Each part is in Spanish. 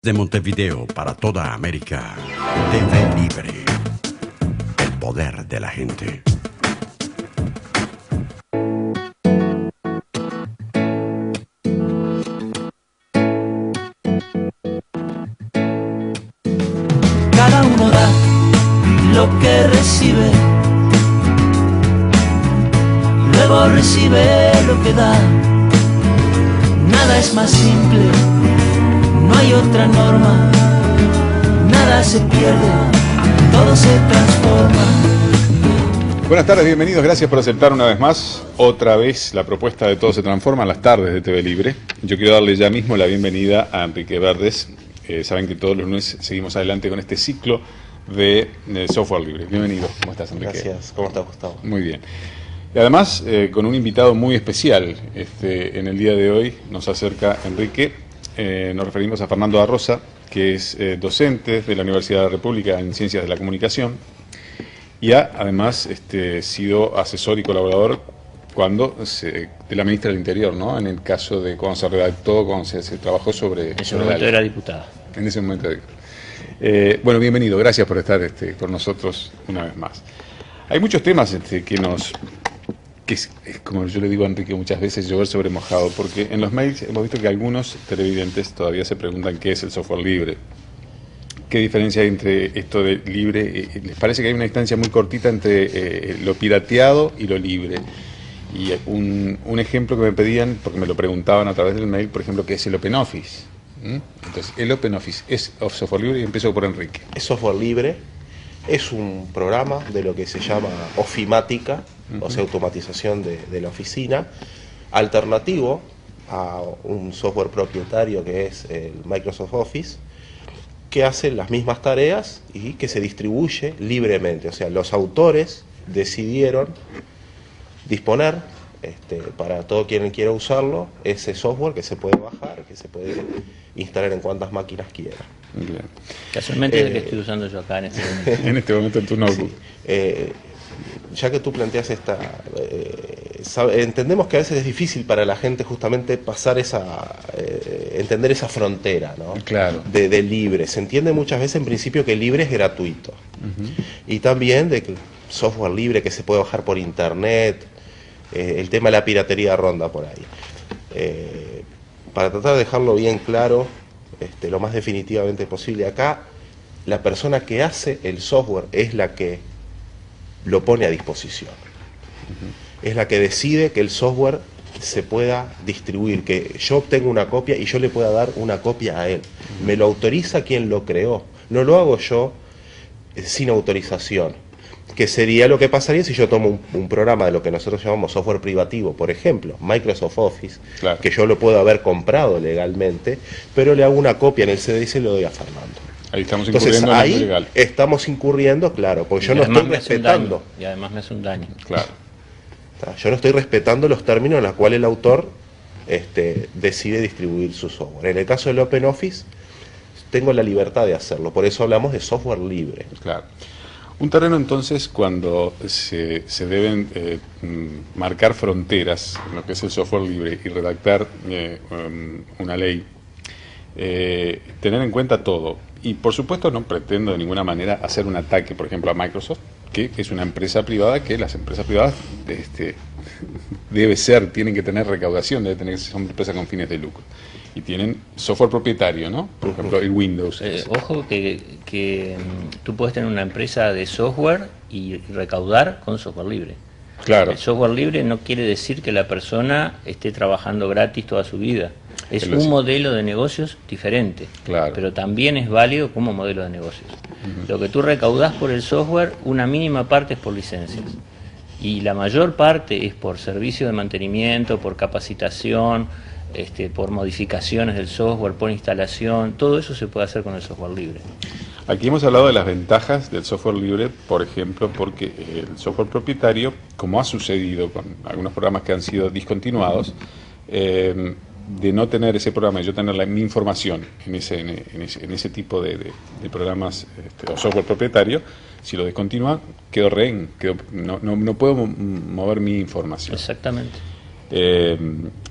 De Montevideo para toda América, TV Libre. El poder de la gente. Cada uno da lo que recibe, luego recibe lo que da. Nada es más simple, no hay otra norma. Nada se pierde, todo se transforma. Buenas tardes, bienvenidos, gracias por aceptar una vez más, otra vez la propuesta de Todo se transforma en las tardes de TV Libre. Yo quiero darle ya mismo la bienvenida a Enrique Verdes. Saben que todos los lunes seguimos adelante con este ciclo de software libre. Bienvenido, ¿cómo estás, Enrique? Gracias, ¿cómo estás, Gustavo? Muy bien. Y además, con un invitado muy especial, en el día de hoy nos acerca Enrique. Nos referimos a Fernando da Rosa, que es docente de la Universidad de la República en Ciencias de la Comunicación y ha además sido asesor y colaborador de la ministra del Interior, ¿no? En el caso de cuando se redactó, cuando se trabajó sobre... En ese momento era diputada. En ese momento bueno, bienvenido, gracias por estar con nosotros una vez más. Hay muchos temas que es como yo le digo a Enrique muchas veces, llover sobre mojado, porque en los mails hemos visto que algunos televidentes todavía se preguntan qué es el software libre. ¿Qué diferencia hay entre esto de libre? Les parece que hay una distancia muy cortita entre lo pirateado y lo libre. Y un ejemplo que me pedían, porque me lo preguntaban a través del mail, por ejemplo, ¿qué es el OpenOffice? Entonces, el OpenOffice es software libre y empiezo por Enrique. Es software libre, es un programa de lo que se llama ofimática, o sea, automatización de la oficina, alternativo a un software propietario que es el Microsoft Office, que hace las mismas tareas y que se distribuye libremente. O sea, los autores decidieron disponer para todo quien quiera usarlo ese software que se puede bajar, que se puede instalar en cuantas máquinas quiera. Bien. Casualmente es el que estoy usando yo acá en este momento. En este momento en tu notebook. Sí. Ya que tú planteas entendemos que a veces es difícil para la gente justamente pasar entender esa frontera, ¿no? Claro. De libre. Se entiende muchas veces en principio que libre es gratuito. Y también de que software libre que se puede bajar por internet, el tema de la piratería ronda por ahí. Para tratar de dejarlo bien claro, lo más definitivamente posible acá, la persona que hace el software es la que lo pone a disposición. Es la que decide que el software se pueda distribuir, que yo obtenga una copia y yo le pueda dar una copia a él. Me lo autoriza quien lo creó, no lo hago yo sin autorización, que sería lo que pasaría si yo tomo un programa de lo que nosotros llamamos software privativo, por ejemplo, Microsoft Office, claro, que yo lo puedo haber comprado legalmente, pero le hago una copia en el CD y se lo doy a Fernando. Ahí estamos incurriendo en lo legal. Estamos incurriendo, claro, porque yo no estoy respetando. Y además me hace un daño. Claro. Yo no estoy respetando los términos en los cuales el autor decide distribuir su software. En el caso del OpenOffice, tengo la libertad de hacerlo, por eso hablamos de software libre. Claro. Un terreno entonces cuando se deben marcar fronteras en lo que es el software libre y redactar una ley, tener en cuenta todo. Y por supuesto no pretendo de ninguna manera hacer un ataque, por ejemplo, a Microsoft, que es una empresa privada, que las empresas privadas tienen que tener recaudación, deben tener que ser empresas con fines de lucro. Y tienen software propietario, ¿no? Por ejemplo, el Windows. Ojo que tú puedes tener una empresa de software y recaudar con software libre. Claro. El software libre no quiere decir que la persona esté trabajando gratis toda su vida. Es un modelo de negocios diferente, claro, pero también es válido como modelo de negocios. Lo que tú recaudás por el software, una mínima parte es por licencias. Y la mayor parte es por servicio de mantenimiento, por capacitación, por modificaciones del software, por instalación. Todo eso se puede hacer con el software libre. Aquí hemos hablado de las ventajas del software libre, por ejemplo, porque el software propietario, como ha sucedido con algunos programas que han sido discontinuados, de no tener ese programa y yo tener mi información en ese tipo de programas o software propietario, si lo descontinúa, quedo rehén, no puedo mover mi información. Exactamente.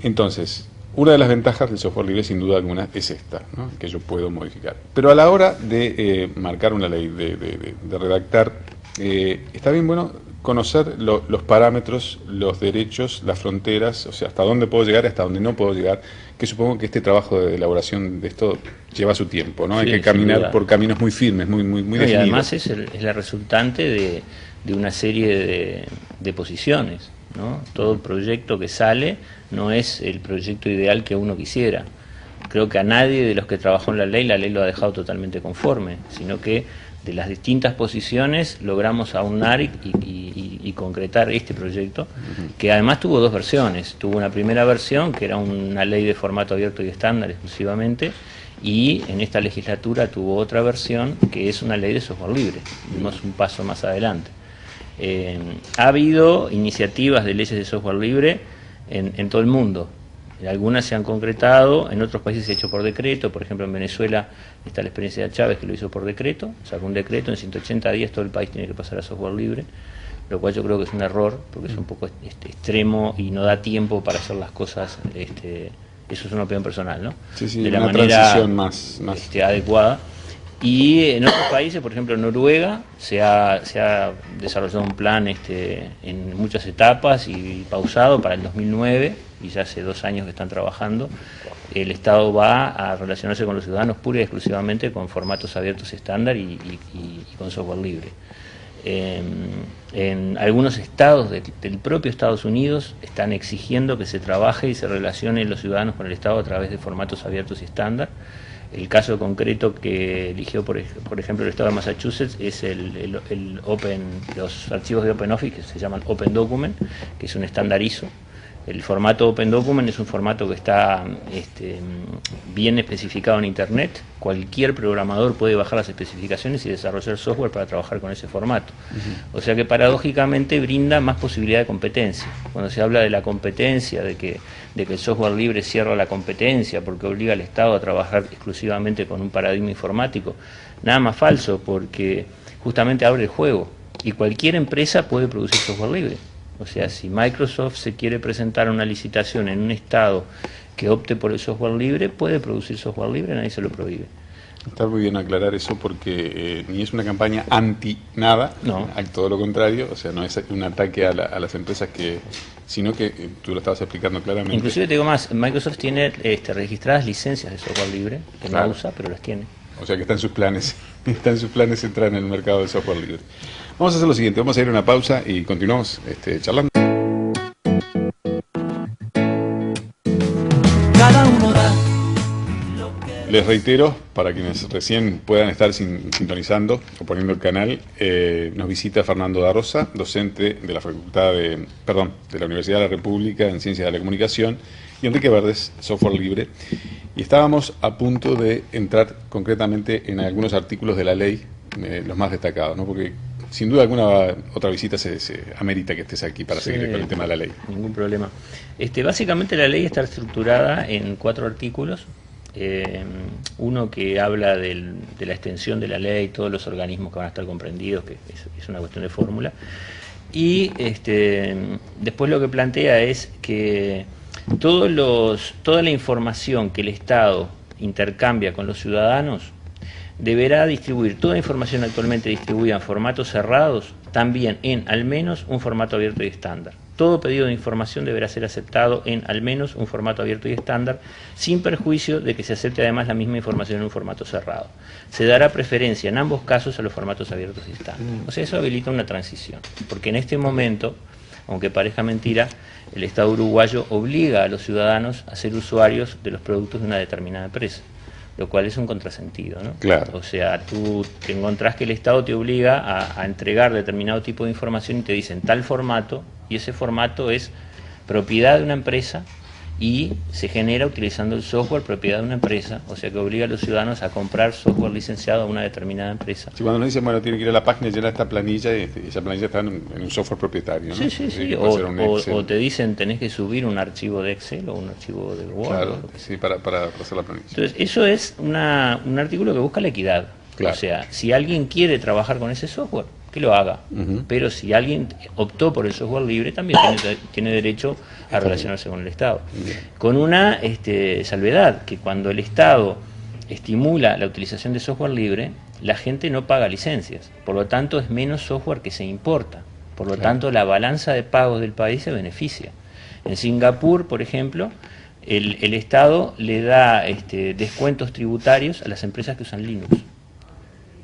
Entonces, Una de las ventajas del software libre, sin duda alguna, es esta, ¿no? Que yo puedo modificar. Pero a la hora de marcar una ley, de redactar, está bien bueno conocer los parámetros, los derechos, las fronteras, o sea, hasta dónde puedo llegar y hasta dónde no puedo llegar, que supongo que este trabajo de elaboración de esto lleva su tiempo, ¿no? Sí, hay que caminar por caminos muy firmes, muy definidos. Y además es la resultante de una serie de posiciones, ¿no? Todo proyecto que sale no es el proyecto ideal que uno quisiera. Creo que a nadie de los que trabajó en la ley lo ha dejado totalmente conforme, sino que de las distintas posiciones logramos aunar y concretar este proyecto, que además tuvo dos versiones. Tuvo una primera versión, que era una ley de formato abierto y estándar exclusivamente, y en esta legislatura tuvo otra versión, que es una ley de software libre. Dimos un paso más adelante. Ha habido iniciativas de leyes de software libre en todo el mundo. Algunas se han concretado, en otros países se ha hecho por decreto. Por ejemplo, en Venezuela está la experiencia de Chávez, que lo hizo por decreto, sacó un decreto, en 180 días todo el país tiene que pasar a software libre, lo cual yo creo que es un error, porque es un poco extremo y no da tiempo para hacer las cosas, eso es una opinión personal, ¿no? Sí, de la una manera transición más adecuada. Y en otros países, por ejemplo en Noruega, se ha desarrollado un plan en muchas etapas y pausado para el 2009, y ya hace 2 años que están trabajando. El Estado va a relacionarse con los ciudadanos pura y exclusivamente con formatos abiertos estándar y con software libre. En algunos estados del propio Estados Unidos están exigiendo que se trabaje y se relacionen los ciudadanos con el Estado a través de formatos abiertos y estándar. El caso concreto que eligió, por ejemplo, el Estado de Massachusetts es los archivos de OpenOffice, que se llaman Open Document, que es un estándar ISO. El formato Open Document es un formato que está bien especificado en Internet. Cualquier programador puede bajar las especificaciones y desarrollar software para trabajar con ese formato. O sea que paradójicamente brinda más posibilidad de competencia. Cuando se habla de la competencia, de que el software libre cierra la competencia porque obliga al Estado a trabajar exclusivamente con un paradigma informático, nada más falso, porque justamente abre el juego y cualquier empresa puede producir software libre. O sea, si Microsoft se quiere presentar a una licitación en un estado que opte por el software libre, puede producir software libre, nadie se lo prohíbe. Está muy bien aclarar eso, porque ni es una campaña anti nada, no. Todo lo contrario, o sea, no es un ataque a las empresas, sino que tú lo estabas explicando claramente. Inclusive te digo más, Microsoft tiene registradas licencias de software libre, que no usa, pero las tiene. O sea que está en sus planes entrar en el mercado del software libre. Vamos a hacer lo siguiente, vamos a ir a una pausa y continuamos charlando. Cada uno da. Les reitero, para quienes recién puedan estar sintonizando o poniendo el canal, nos visita Fernando da Rosa, docente de la de la Universidad de la República en Ciencias de la Comunicación, y Enrique Verdes, software libre. Y estábamos a punto de entrar concretamente en algunos artículos de la ley, los más destacados, ¿no? Porque sin duda alguna otra visita se amerita que estés aquí para seguir con el tema de la ley. Ningún problema. Básicamente la ley está estructurada en 4 artículos. Uno que habla de la extensión de la ley, todos los organismos que van a estar comprendidos, que es una cuestión de fórmula. Y después lo que plantea es que toda la información que el Estado intercambia con los ciudadanos deberá distribuir toda información actualmente distribuida en formatos cerrados, también en al menos un formato abierto y estándar. Todo pedido de información deberá ser aceptado en al menos un formato abierto y estándar, sin perjuicio de que se acepte además la misma información en un formato cerrado. Se dará preferencia en ambos casos a los formatos abiertos y estándar. O sea, eso habilita una transición, porque en este momento, aunque parezca mentira, el Estado uruguayo obliga a los ciudadanos a ser usuarios de los productos de una determinada empresa, lo cual es un contrasentido, ¿no? Claro. O sea, tú te encontrás que el Estado te obliga a entregar determinado tipo de información y te dicen tal formato, y ese formato es propiedad de una empresa y se genera utilizando el software propiedad de una empresa, o sea que obliga a los ciudadanos a comprar software licenciado a una determinada empresa. Sí, cuando nos dicen, bueno, tiene que ir a la página y llenar esta planilla, y esa planilla está en un software propietario, ¿no? Sí. O te dicen tenés que subir un archivo de Excel o un archivo de Word. Claro, sí, para hacer la planilla. Entonces, eso es un artículo que busca la equidad. Claro. O sea, si alguien quiere trabajar con ese software, que lo haga. Pero si alguien optó por el software libre, también tiene derecho a relacionarse con el Estado. Con una salvedad, que cuando el Estado estimula la utilización de software libre, la gente no paga licencias. Por lo tanto, es menos software que se importa. Por lo tanto, la balanza de pagos del país se beneficia. En Singapur, por ejemplo, el Estado le da descuentos tributarios a las empresas que usan Linux.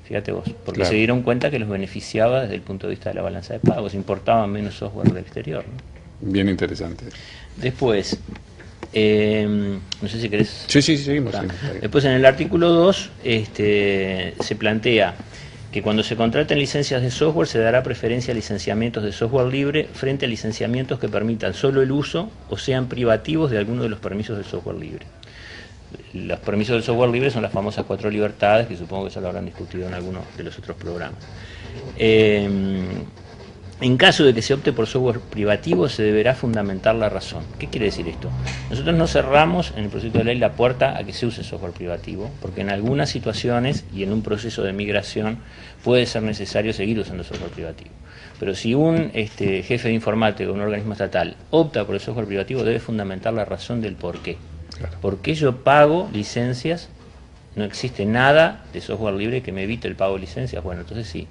Fíjate vos, porque se dieron cuenta que los beneficiaba desde el punto de vista de la balanza de pagos, importaban menos software del exterior, ¿no? Bien interesante. Después, no sé si querés... Sí, seguimos. Después en el artículo 2 se plantea que cuando se contraten licencias de software se dará preferencia a licenciamientos de software libre frente a licenciamientos que permitan solo el uso o sean privativos de alguno de los permisos del software libre. Los permisos del software libre son las famosas 4 libertades, que supongo que eso lo habrán discutido en algunos de los otros programas. En caso de que se opte por software privativo, se deberá fundamentar la razón. ¿Qué quiere decir esto? Nosotros no cerramos en el proyecto de ley la puerta a que se use software privativo, porque en algunas situaciones y en un proceso de migración puede ser necesario seguir usando software privativo. Pero si un jefe de informática de un organismo estatal opta por el software privativo, debe fundamentar la razón del por qué. Claro. ¿Por qué yo pago licencias? No existe nada de software libre que me evite el pago de licencias. Bueno, entonces sí.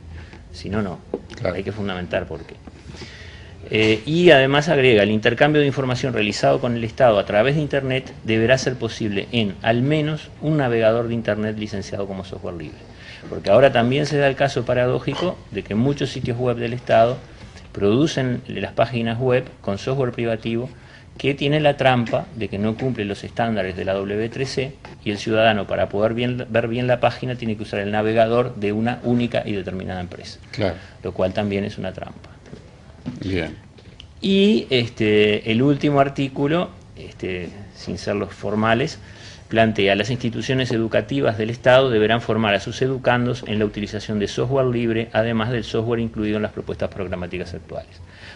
Si no, no. Claro. Hay que fundamentar por qué. Y además agrega, el intercambio de información realizado con el Estado a través de Internet deberá ser posible en al menos un navegador de Internet licenciado como software libre. Porque ahora también se da el caso paradójico de que muchos sitios web del Estado producen las páginas web con software privativo que tiene la trampa de que no cumple los estándares de la W3C y el ciudadano, para poder ver bien la página, tiene que usar el navegador de una única y determinada empresa. Claro. Lo cual también es una trampa. Bien. Y el último artículo, sin ser los formales, plantea: las instituciones educativas del Estado deberán formar a sus educandos en la utilización de software libre, además del software incluido en las propuestas programáticas actuales.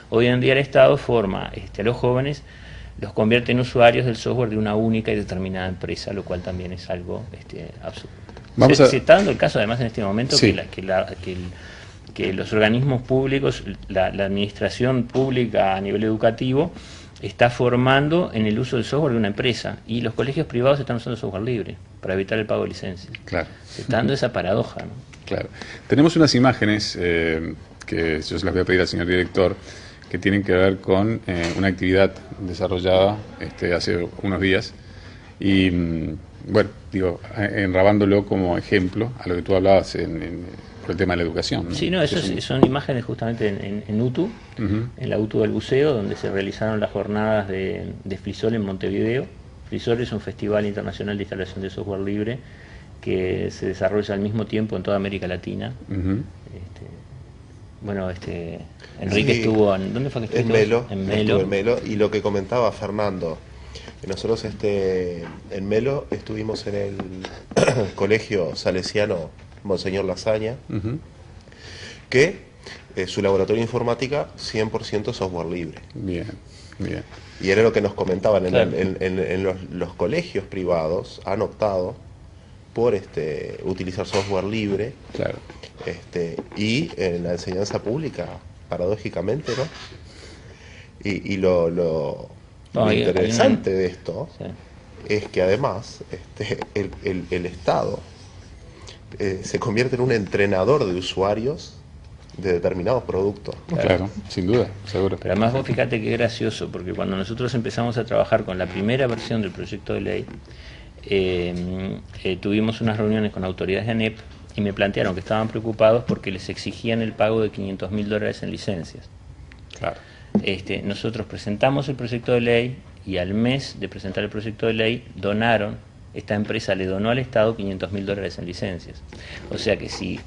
Hoy en día el Estado forma a los jóvenes, los convierte en usuarios del software de una única y determinada empresa, lo cual también es algo absurdo. Se está dando el caso además en este momento, sí, que los organismos públicos, la administración pública a nivel educativo, está formando en el uso del software de una empresa, y los colegios privados están usando software libre para evitar el pago de licencias. Claro. Se está dando esa paradoja, ¿no? Claro. Tenemos unas imágenes que yo se las voy a pedir al señor director, que tienen que ver con una actividad desarrollada hace unos días, y bueno, digo, enrabándolo como ejemplo a lo que tú hablabas por el tema de la educación, ¿no? Sí, no, son imágenes justamente en UTU, en la UTU del Buceo, donde se realizaron las jornadas de FLISOL en Montevideo. FLISOL es un festival internacional de instalación de software libre que se desarrolla al mismo tiempo en toda América Latina. Bueno, Enrique estuvo ¿dónde fue que estuvo? En Melo. Y lo que comentaba Fernando, que nosotros en Melo estuvimos en el colegio salesiano Monseñor Lasaña, que su laboratorio de informática 100% software libre. Bien. Y era lo que nos comentaban, claro, en los colegios privados han optado por utilizar software libre. Claro. Y en la enseñanza pública, paradójicamente, ¿no? Y lo interesante de esto, sí, es que además el Estado se convierte en un entrenador de usuarios de determinados productos. Claro, sin duda, seguro. Pero además vos fíjate qué gracioso, porque cuando nosotros empezamos a trabajar con la primera versión del proyecto de ley, tuvimos unas reuniones con autoridades de ANEP y me plantearon que estaban preocupados porque les exigían el pago de $500.000 en licencias. Claro. Nosotros presentamos el proyecto de ley y al mes de presentar el proyecto de ley esta empresa le donó al Estado $500.000 en licencias. O sea que si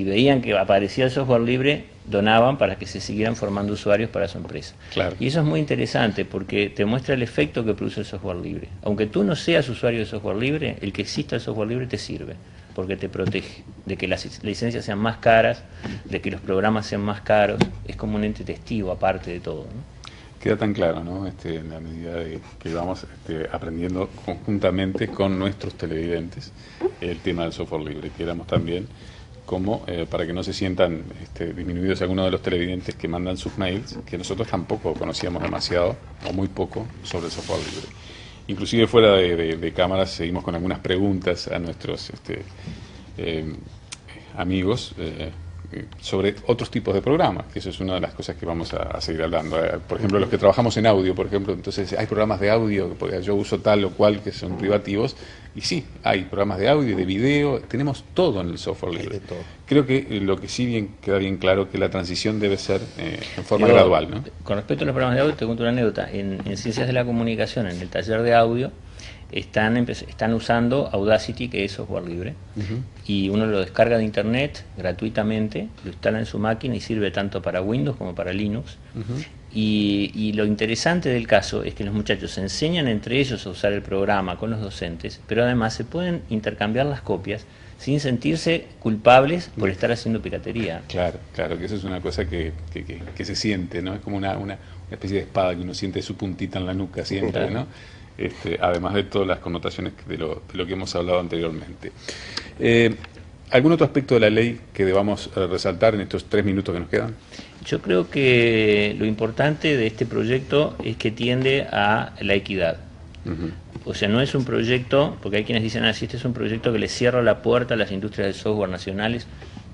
veían que aparecía el software libre, donaban para que se siguieran formando usuarios para su empresa. Claro. Y eso es muy interesante porque te muestra el efecto que produce el software libre. Aunque tú no seas usuario de software libre, el que exista el software libre te sirve, porque te protege de que las licencias sean más caras, de que los programas sean más caros. Es como un ente testigo aparte de todo, ¿no? Queda tan claro, ¿no? En la medida de que vamos aprendiendo conjuntamente con nuestros televidentes el tema del software libre, que éramos también como para que no se sientan disminuidos algunos de los televidentes que mandan sus mails, que nosotros tampoco conocíamos demasiado o muy poco sobre el software libre. Inclusive fuera de cámaras seguimos con algunas preguntas a nuestros amigos sobre otros tipos de programas, que eso es una de las cosas que vamos a seguir hablando. Por ejemplo, los que trabajamos en audio, por ejemplo, entonces hay programas de audio, porque yo uso tal o cual que son privativos, y sí, hay programas de audio y de video, tenemos todo en el software libre. Creo que lo que sí queda bien claro que la transición debe ser en forma gradual, ¿no? Con respecto a los programas de audio, te cuento una anécdota. En Ciencias de la Comunicación, en el taller de audio, están usando Audacity, que es software libre, y uno lo descarga de internet gratuitamente, lo instala en su máquina y sirve tanto para Windows como para Linux. Y lo interesante del caso es que los muchachos se enseñan entre ellos a usar el programa con los docentes, pero además se pueden intercambiar las copias sin sentirse culpables por estar haciendo piratería. Claro, que eso es una cosa que se siente, ¿no? Es como una especie de espada que uno siente su puntita en la nuca siempre, ¿no? Además de todas las connotaciones de lo que hemos hablado anteriormente. ¿Algún otro aspecto de la ley que debamos resaltar en estos 3 minutos que nos quedan? Yo creo que lo importante de este proyecto es que tiende a la equidad. O sea, no es un proyecto, porque hay quienes dicen, este es un proyecto que le cierra la puerta a las industrias de software nacionales.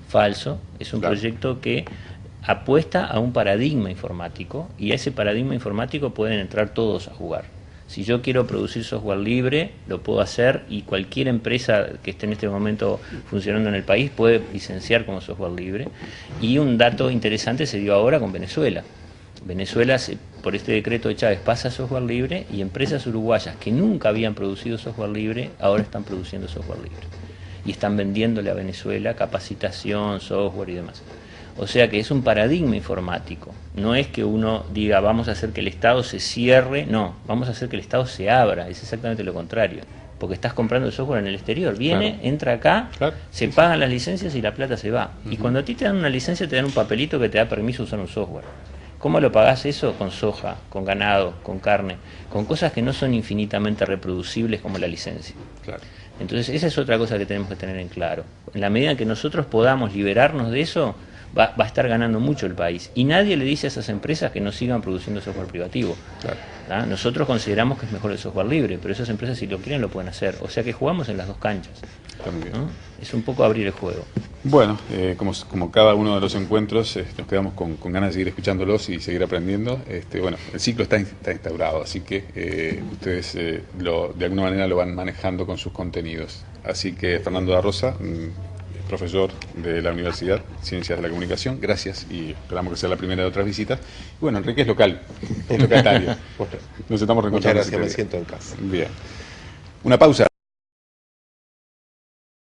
Falso, es un proyecto que apuesta a un paradigma informático, y a ese paradigma informático pueden entrar todos a jugar. Si yo quiero producir software libre, lo puedo hacer, y cualquier empresa que esté en este momento funcionando en el país puede licenciar como software libre. Y un dato interesante se dio ahora con Venezuela. Venezuela, por este decreto de Chávez, pasa a software libre, y empresas uruguayas que nunca habían producido software libre, ahora están produciendo software libre. Y están vendiéndole a Venezuela capacitación, software y demás. O sea que es un paradigma informático. No es que uno diga vamos a hacer que el Estado se cierre, no, vamos a hacer que el Estado se abra, es exactamente lo contrario. Porque estás comprando el software en el exterior, viene, entra acá, se pagan las licencias y la plata se va. Y cuando a ti te dan una licencia te dan un papelito que te da permiso de usar un software. ¿Cómo lo pagás eso? Con soja, con ganado, con carne, con cosas que no son infinitamente reproducibles como la licencia. Entonces esa es otra cosa que tenemos que tener en claro. En la medida en que nosotros podamos liberarnos de eso, va a estar ganando mucho el país. Y nadie le dice a esas empresas que no sigan produciendo software privativo. Nosotros consideramos que es mejor el software libre, pero esas empresas, si lo quieren, lo pueden hacer. O sea que jugamos en las dos canchas. ¿No? Es un poco abrir el juego. Bueno, como cada uno de los encuentros, nos quedamos con ganas de seguir escuchándolos y seguir aprendiendo. Bueno, el ciclo está instaurado, así que ustedes de alguna manera lo van manejando con sus contenidos. Así que Fernando da Rosa, profesor de la Universidad Ciencias de la Comunicación, gracias, y esperamos que sea la primera de otras visitas. Bueno, Enrique es localitario. Nos estamos reencontrando. Muchas gracias, me siento en casa. Bien. Una pausa.